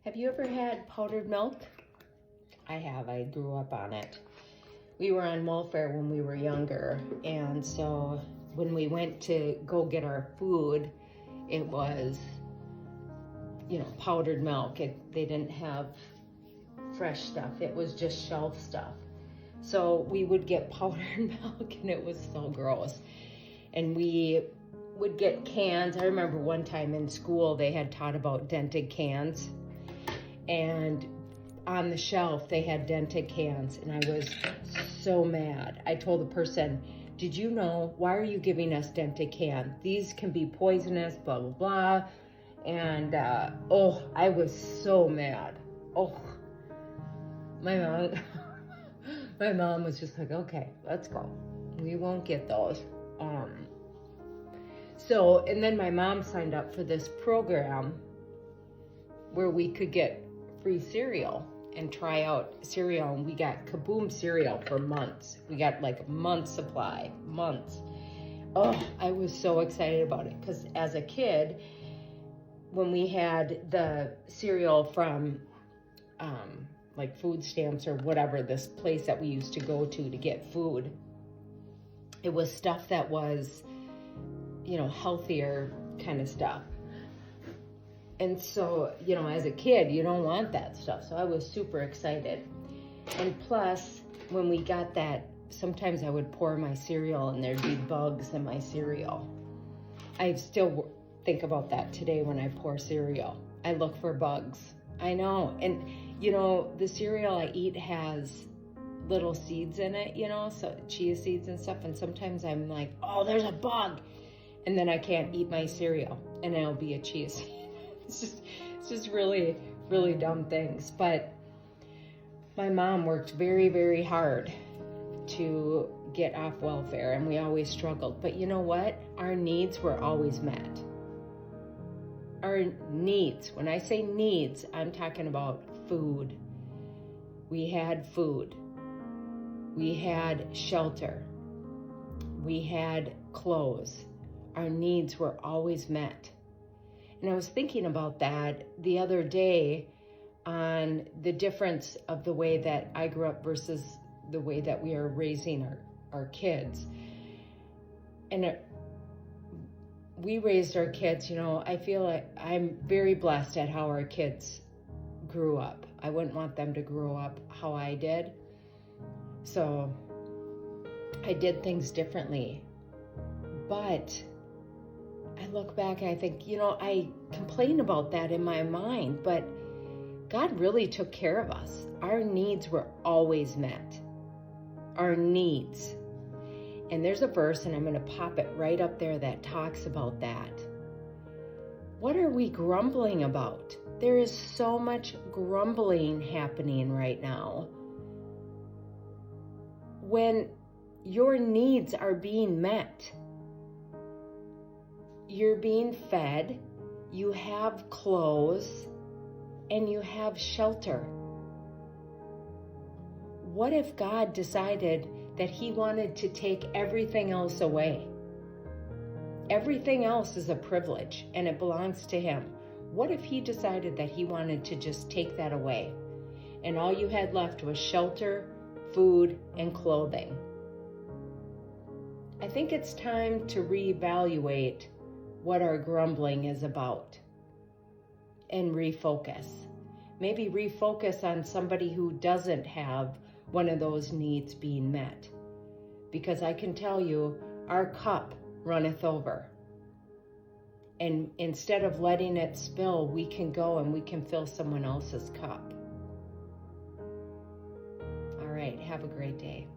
Have you ever had powdered milk? I have. I grew up on it. We were on welfare when we were younger, and so when we went to go get our food, it was, powdered milk. They didn't have fresh stuff. It was just shelf stuff. So we would get powdered milk, and it was so gross. And we would get cans. I remember one time in school they had taught about dented cans, and on the shelf they had dented cans, and I was so mad. I told the person, did you know, why are you giving us dented cans? These can be poisonous, blah, blah, blah. And, I was so mad. My mom was just like, okay, let's go. We won't get those. And then my mom signed up for this program where we could get free cereal and try out cereal, and we got Kaboom cereal for months. We got like a month's supply, months. I was so excited about it because as a kid, when we had the cereal from like food stamps or whatever, this place that we used to go to get food, it was stuff that was, healthier kind of stuff. And so, as a kid, you don't want that stuff. So I was super excited. And plus, when we got that, sometimes I would pour my cereal and there'd be bugs in my cereal. I still think about that today when I pour cereal. I look for bugs. I know. And, the cereal I eat has little seeds in it, so chia seeds and stuff. And sometimes I'm like, oh, there's a bug. And then I can't eat my cereal, and it'll be a chia seed. It's just really, really dumb things. But my mom worked very, very hard to get off welfare, and we always struggled. But you know what? Our needs were always met. Our needs, when I say needs, I'm talking about food. We had food. We had shelter. We had clothes. Our needs were always met. And I was thinking about that the other day on the difference of the way that I grew up versus the way that we are raising our kids. And we raised our kids, I feel like I'm very blessed at how our kids grew up. I wouldn't want them to grow up how I did. So I did things differently. But I look back and I think, I complain about that in my mind, but God really took care of us. Our needs were always met. Our needs. And there's a verse, and I'm going to pop it right up there, that talks about that. What are we grumbling about? There is so much grumbling happening right now. When your needs are being met, you're being fed, you have clothes, and you have shelter. What if God decided that he wanted to take everything else away? Everything else is a privilege, and it belongs to him. What if he decided that he wanted to just take that away, and all you had left was shelter, food, and clothing? I think it's time to reevaluate what our grumbling is about and refocus. Maybe refocus on somebody who doesn't have one of those needs being met. Because I can tell you, our cup runneth over. And instead of letting it spill, we can go and we can fill someone else's cup. All right, have a great day.